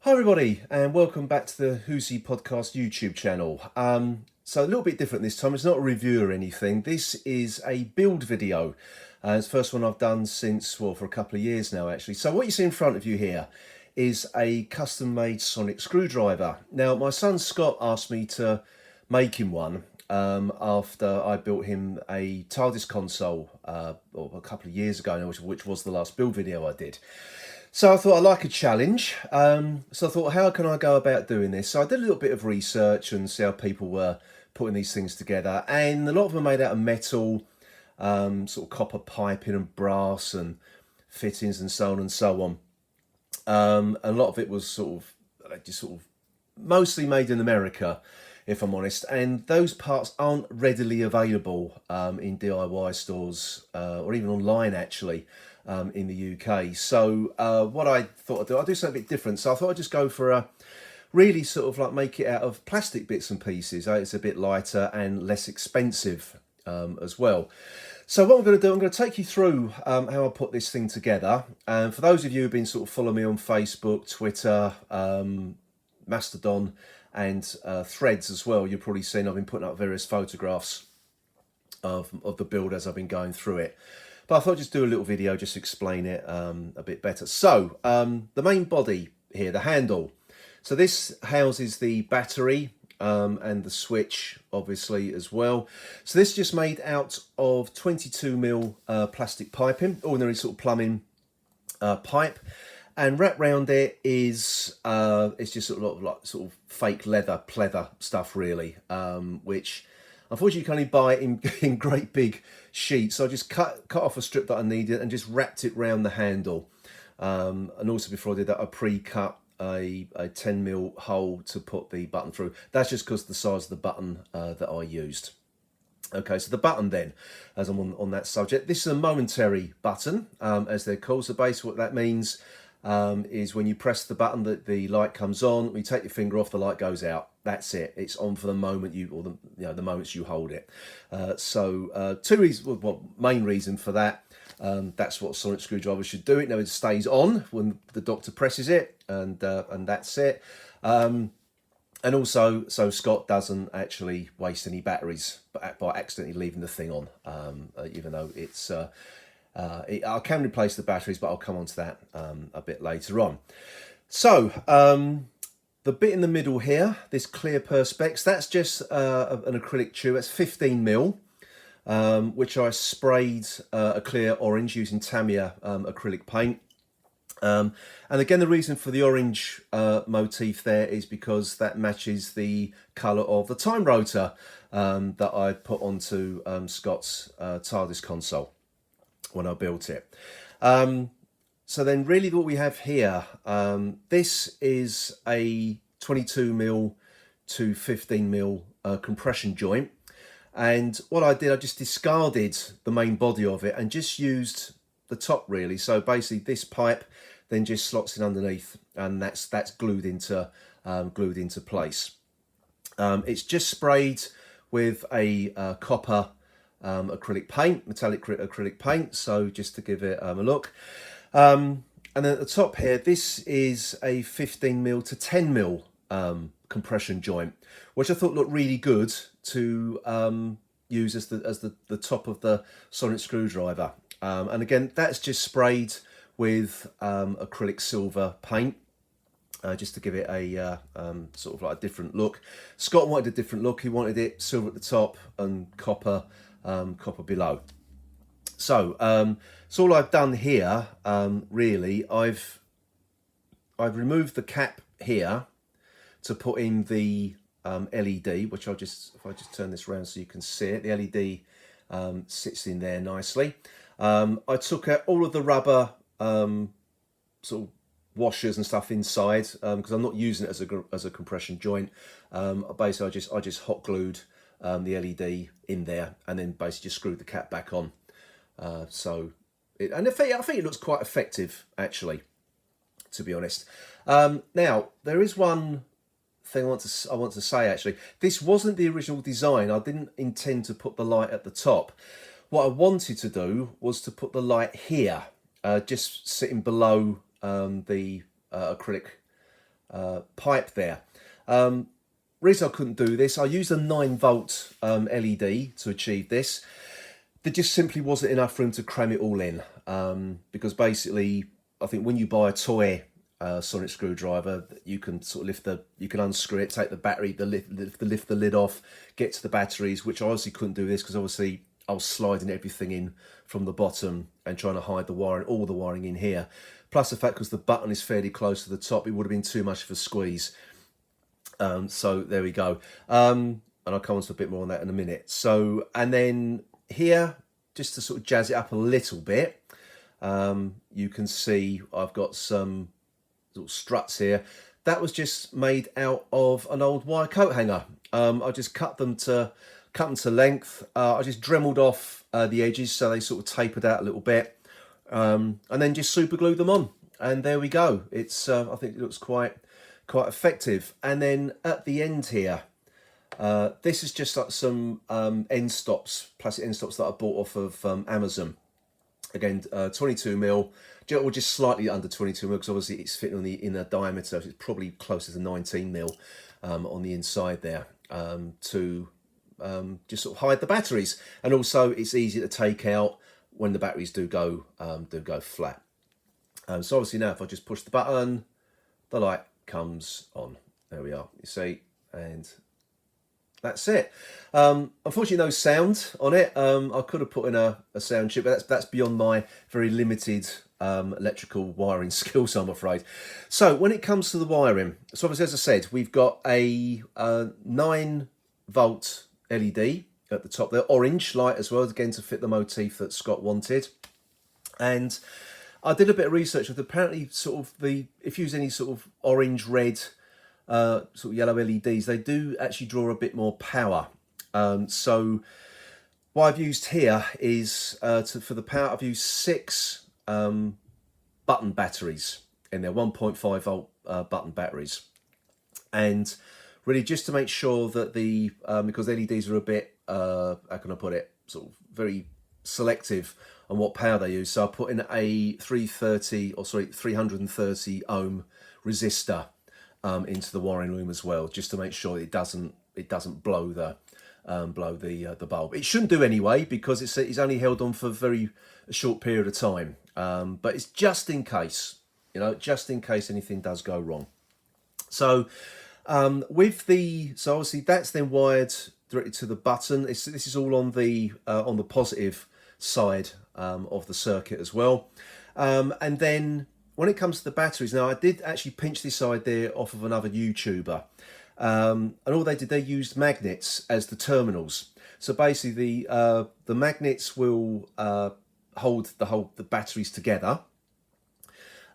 Hi everybody, and welcome back to the Who'sy Podcast YouTube channel. So a little bit different this time. It's not a review or anything. This is a build video. It's the first one I've done since, well, for a couple of years now actually. So what you see in front of you here is a custom-made sonic screwdriver. Now my son Scott asked me to make him one after I built him a TARDIS console a couple of years ago, which was the last build video I did. So I thought I like a challenge. So I thought, how can I go about doing this? So I did a little bit of research and see how people were putting these things together. And a lot of them are made out of metal, sort of copper piping and brass and fittings and so on and so on. And a lot of it was sort of mostly made in America, if I'm honest. And those parts aren't readily available in DIY stores or even online actually. In the UK. So what I thought I'd do something a bit different. So I thought I'd just go for a really sort of like make it out of plastic bits and pieces. It's a bit lighter and less expensive as well. So what I'm going to do, I'm going to take you through how I put this thing together. And for those of you who've been sort of following me on Facebook, Twitter, Mastodon and Threads as well, you've probably seen I've been putting up various photographs of the build as I've been going through it. But I thought I'd just do a little video, just explain it a bit better. So the main body here, the handle. So this houses the battery and the switch, obviously, as well. So this is just made out of 22mm plastic piping, ordinary sort of plumbing pipe. And wrapped round it is it's just sort of like sort of fake leather, pleather stuff, really, which unfortunately you can only buy it in great big sheets. So I just cut off a strip that I needed and just wrapped it round the handle. And also before I did that, I pre-cut a 10mm hole to put the button through. That's just because of the size of the button that I used. Okay, so the button then, as I'm on that subject, this is a momentary button, as they're called. So basically what that means is when you press the button, that the light comes on. When you take your finger off, the light goes out. That's it. It's on for the moment the moments you hold it. Two reasons. Well, main reason for that. That's what a sonic screwdriver should do. It stays on when the doctor presses it, and that's it. And also, so Scott doesn't actually waste any batteries by accidentally leaving the thing on, even though it's. I can replace the batteries, but I'll come on to that a bit later on. So the bit in the middle here, this clear perspex, that's just an acrylic tube. That's 15mm, which I sprayed a clear orange using Tamiya acrylic paint. And again, the reason for the orange motif there is because that matches the colour of the time rotor that I put onto Scott's TARDIS console when I built it. So then really what we have here, this is a 22mm to 15mm compression joint. And what I did, I just discarded the main body of it and just used the top really. So basically this pipe then just slots in underneath, and that's glued into place. It's just sprayed with a copper acrylic paint, metallic acrylic paint, so just to give it a look. And then at the top here, this is a 15mm to 10mm compression joint, which I thought looked really good to use as the top of the sonic screwdriver. And again, that's just sprayed with acrylic silver paint, just to give it a sort of like a different look. Scott wanted a different look. He wanted it silver at the top and copper below. So all I've done here, really, I've removed the cap here to put in the LED, which if I just turn this around so you can see it, the LED sits in there nicely. I took out all of the rubber sort of washers and stuff inside because I'm not using it as a compression joint. Basically, I just hot glued the LED in there and then basically just screwed the cap back on. I think it looks quite effective actually, to be honest. Now there is one thing I want to say actually. This wasn't the original design. I didn't intend to put the light at the top. What I wanted to do was to put the light here, just sitting below the acrylic pipe there. Reason I couldn't do this, I used a 9-volt LED to achieve this. There just simply wasn't enough room to cram it all in, because basically I think when you buy a toy sonic screwdriver, you can sort of you can unscrew it, take the battery, lift the lid off, get to the batteries, which I obviously couldn't do this because obviously I was sliding everything in from the bottom and trying to hide the wiring, all the wiring in here. Plus the fact because the button is fairly close to the top, it would have been too much of a squeeze. So there we go. And I'll come on to a bit more on that in a minute. So, and then here, just to sort of jazz it up a little bit, you can see I've got some little struts here. That was just made out of an old wire coat hanger. I just cut them to length. I just dremeled off the edges so they sort of tapered out a little bit, and then just super glued them on. And there we go. It's I think it looks quite effective. And then at the end here, this is just like some end stops, plastic end stops that I bought off of Amazon. Again, 22mm, or just slightly under 22mm, because obviously it's fitting on the inner diameter, so it's probably closer to 19mm on the inside there, to just sort of hide the batteries. And also it's easy to take out when the batteries do go flat. So obviously now if I just push the button, the light comes on. There we are, you see, and that's it. Unfortunately, no sound on it. I could have put in a sound chip, but that's beyond my very limited electrical wiring skills, I'm afraid. So when it comes to the wiring, so obviously, as I said, we've got a 9-volt LED at the top there, orange light as well, again to fit the motif that Scott wanted. And I did a bit of research with apparently sort of if you use any sort of orange, red, sort of yellow LEDs, they do actually draw a bit more power. So what I've used here is for the power, I've used 6 button batteries in there, 1.5 volt button batteries, and really just to make sure that because LEDs are a bit how can I put it, sort of very selective on what power they use. So I put in a 330 ohm resistor into the wiring loom as well, just to make sure it doesn't blow the bulb. It shouldn't do anyway, because it's only held on for a short period of time. But it's just in case, just in case anything does go wrong. So so obviously that's then wired directly to the button. This is all on the positive side of the circuit as well. And then when it comes to the batteries, now I did actually pinch this idea off of another YouTuber, and all they used magnets as the terminals. So basically the magnets will hold the batteries together,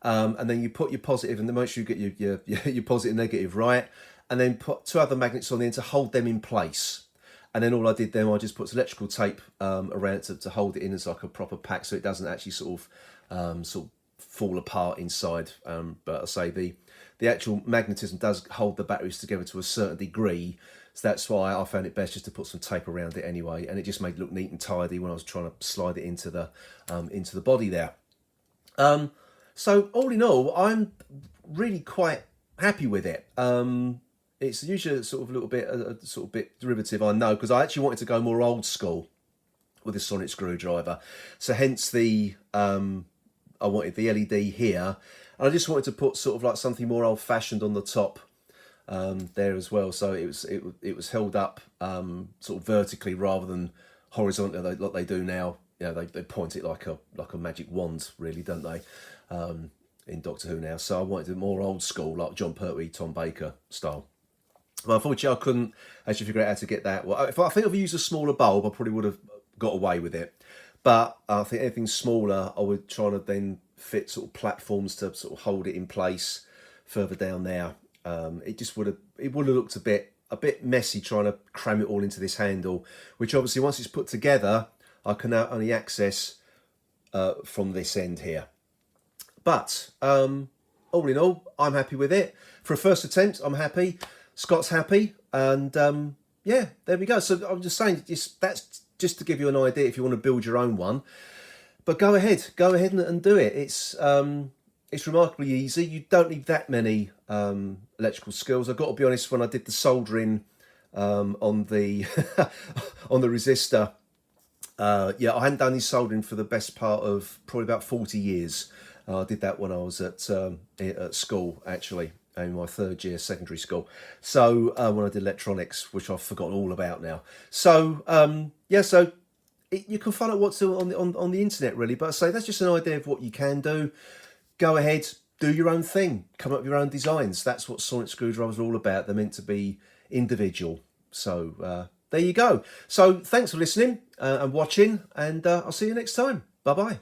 and then you put your positive, and then make sure you get your positive and negative right, and then put 2 other magnets on the end to hold them in place. And then all I did then, I just put electrical tape around it to hold it in as like a proper pack, so it doesn't actually sort of fall apart inside. But I say the actual magnetism does hold the batteries together to a certain degree, so that's why I found it best just to put some tape around it anyway, and it just made it look neat and tidy when I was trying to slide it into the body there. So all in all, I'm really quite happy with it. It's usually sort of a sort of bit derivative, I know, because I actually wanted to go more old school with this sonic screwdriver. So hence I wanted the LED here, and I just wanted to put sort of like something more old-fashioned on the top there as well. So it was held up sort of vertically rather than horizontally like they do now. They point it like a magic wand, really, don't they? In Doctor Who now. So I wanted it more old school, like John Pertwee, Tom Baker style. But unfortunately, I couldn't actually figure out how to get that. Well, I think if I used a smaller bulb, I probably would have got away with it. But I think anything smaller, I would try to then fit sort of platforms to sort of hold it in place further down there. It would have looked a bit messy trying to cram it all into this handle, which obviously once it's put together, I can now only access from this end here. But all in all, I'm happy with it. For a first attempt, I'm happy. Scott's happy, and yeah, there we go. So I'm just saying, that's just to give you an idea if you want to build your own one. But go ahead and do it. It's It's remarkably easy. You don't need that many electrical skills. I've got to be honest, when I did the soldering on the on the resistor, yeah, I hadn't done any soldering for the best part of probably about 40 years. I did that when I was at school, actually, in my third year secondary school. So when I did electronics, which I've forgotten all about now. So yeah, so you can find out what's on the internet, really. But I say that's just an idea of what you can do. Go ahead, do your own thing, come up with your own designs. That's what sonic screwdrivers are all about. They're meant to be individual. So there you go. So thanks for listening and watching, and I'll see you next time. Bye bye.